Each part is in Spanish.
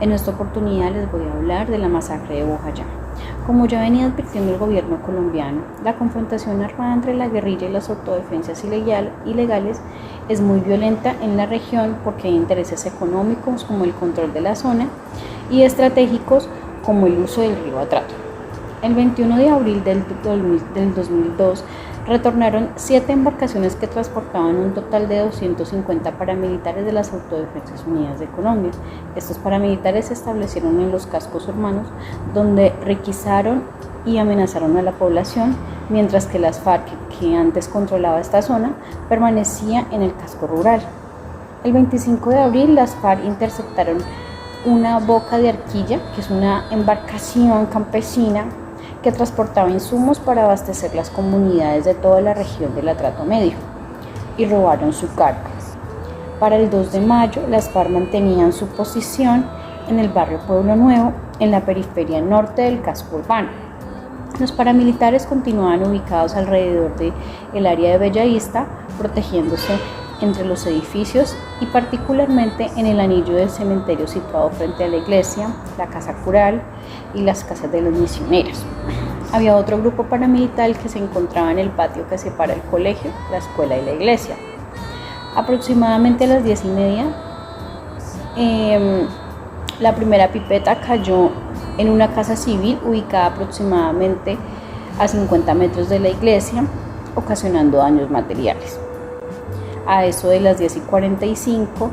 En esta oportunidad les voy a hablar de la masacre de Bojayá. Como ya venía advirtiendo el gobierno colombiano, la confrontación armada entre la guerrilla y las autodefensas ilegales es muy violenta en la región porque hay intereses económicos como el control de la zona y estratégicos como el uso del río Atrato. El 21 de abril del 2002 retornaron 7 embarcaciones que transportaban un total de 250 paramilitares de las Autodefensas Unidas de Colombia. Estos paramilitares se establecieron en los cascos urbanos, donde requisaron y amenazaron a la población, mientras que las FARC, que antes controlaba esta zona, permanecía en el casco rural. El 25 de abril las FARC interceptaron una boca de arquilla, que es una embarcación campesina que transportaba insumos para abastecer las comunidades de toda la región del Atrato Medio, y robaron su carga. Para el 2 de mayo, las FARC mantenían su posición en el barrio Pueblo Nuevo, en la periferia norte del casco urbano. Los paramilitares continuaban ubicados alrededor del área de Bellavista, protegiéndose entre los edificios y particularmente en el anillo del cementerio situado frente a la iglesia, la casa cural y las casas de los misioneros. Había otro grupo paramilitar que se encontraba en el patio que separa el colegio, la escuela y la iglesia. Aproximadamente a las 10:30, la primera pipeta cayó en una casa civil ubicada aproximadamente a 50 metros de la iglesia, ocasionando daños materiales. A eso de las 10:45,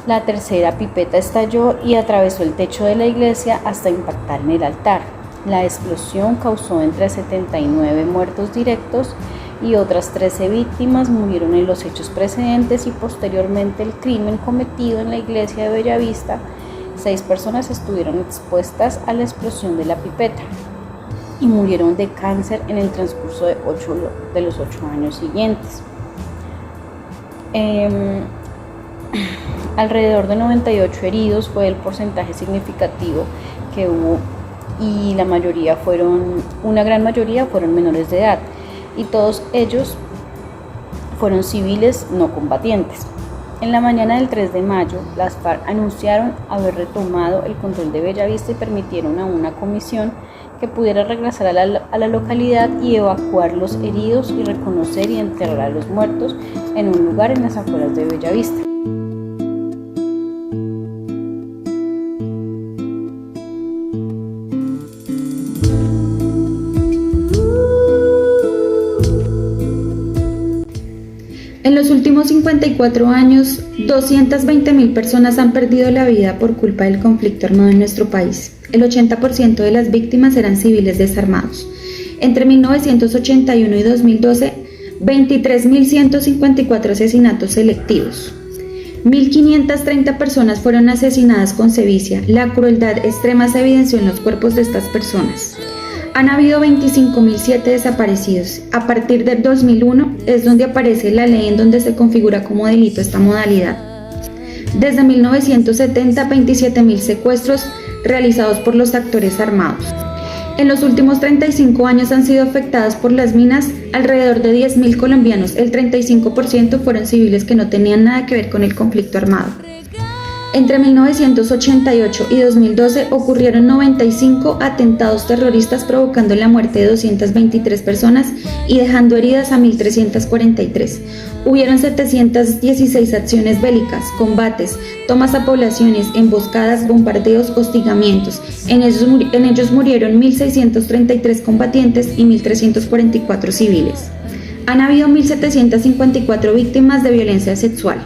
la tercera pipeta estalló y atravesó el techo de la iglesia hasta impactar en el altar. La explosión causó entre 79 muertos directos y otras 13 víctimas murieron en los hechos precedentes y posteriormente el crimen cometido en la iglesia de Bellavista. 6 personas estuvieron expuestas a la explosión de la pipeta y murieron de cáncer en el transcurso de los 8 años siguientes. Alrededor de 98 heridos fue el porcentaje significativo que hubo, y una gran mayoría fueron menores de edad, y todos ellos fueron civiles no combatientes. En la mañana del 3 de mayo, las FARC anunciaron haber retomado el control de Bellavista y permitieron a una comisión que pudiera regresar a la localidad y evacuar los heridos y reconocer y enterrar a los muertos en un lugar en las afueras de Bellavista. En los últimos 54 años, 220.000 personas han perdido la vida por culpa del conflicto armado en nuestro país. El 80% de las víctimas eran civiles desarmados. Entre 1981 y 2012, 23.154 asesinatos selectivos. 1.530 personas fueron asesinadas con sevicia. La crueldad extrema se evidenció en los cuerpos de estas personas. Han habido 25.007 desaparecidos. A partir del 2001 es donde aparece la ley en donde se configura como delito esta modalidad. Desde 1970, 27.000 secuestros realizados por los actores armados. En los últimos 35 años han sido afectados por las minas alrededor de 10.000 colombianos. El 35% fueron civiles que no tenían nada que ver con el conflicto armado. Entre 1988 y 2012 ocurrieron 95 atentados terroristas provocando la muerte de 223 personas y dejando heridas a 1.343. Hubieron 716 acciones bélicas, combates, tomas a poblaciones, emboscadas, bombardeos, hostigamientos. En ellos murieron 1.633 combatientes y 1.344 civiles. Han habido 1.754 víctimas de violencia sexual.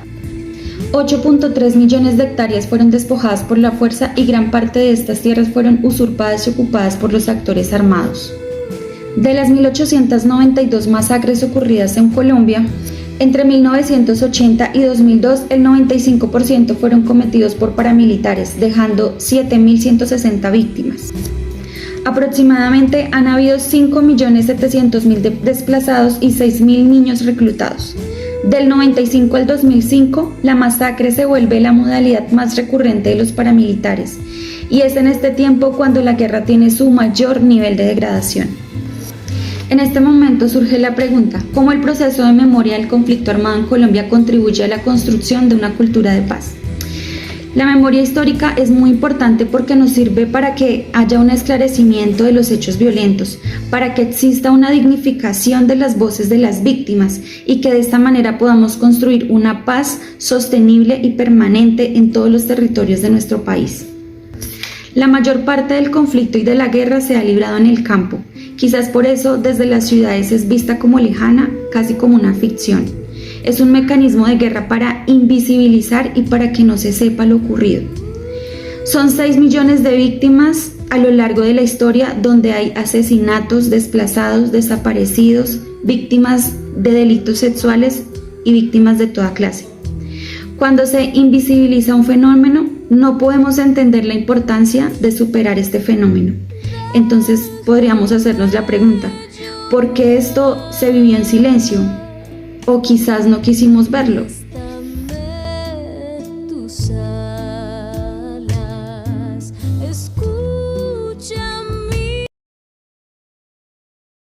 8.3 millones de hectáreas fueron despojadas por la fuerza y gran parte de estas tierras fueron usurpadas y ocupadas por los actores armados. De las 1.892 masacres ocurridas en Colombia, entre 1980 y 2002, el 95% fueron cometidos por paramilitares, dejando 7.160 víctimas. Aproximadamente han habido 5.700.000 desplazados y 6.000 niños reclutados. Del 95 al 2005, la masacre se vuelve la modalidad más recurrente de los paramilitares, y es en este tiempo cuando la guerra tiene su mayor nivel de degradación. En este momento surge la pregunta: ¿cómo el proceso de memoria del conflicto armado en Colombia contribuye a la construcción de una cultura de paz? La memoria histórica es muy importante porque nos sirve para que haya un esclarecimiento de los hechos violentos, para que exista una dignificación de las voces de las víctimas y que de esta manera podamos construir una paz sostenible y permanente en todos los territorios de nuestro país. La mayor parte del conflicto y de la guerra se ha librado en el campo. Quizás por eso desde las ciudades es vista como lejana, casi como una ficción. Es un mecanismo de guerra para invisibilizar y para que no se sepa lo ocurrido. Son 6 millones de víctimas a lo largo de la historia donde hay asesinatos, desplazados, desaparecidos, víctimas de delitos sexuales y víctimas de toda clase. Cuando se invisibiliza un fenómeno, no podemos entender la importancia de superar este fenómeno. Entonces podríamos hacernos la pregunta, ¿por qué esto se vivió en silencio? O quizás no quisimos verlo.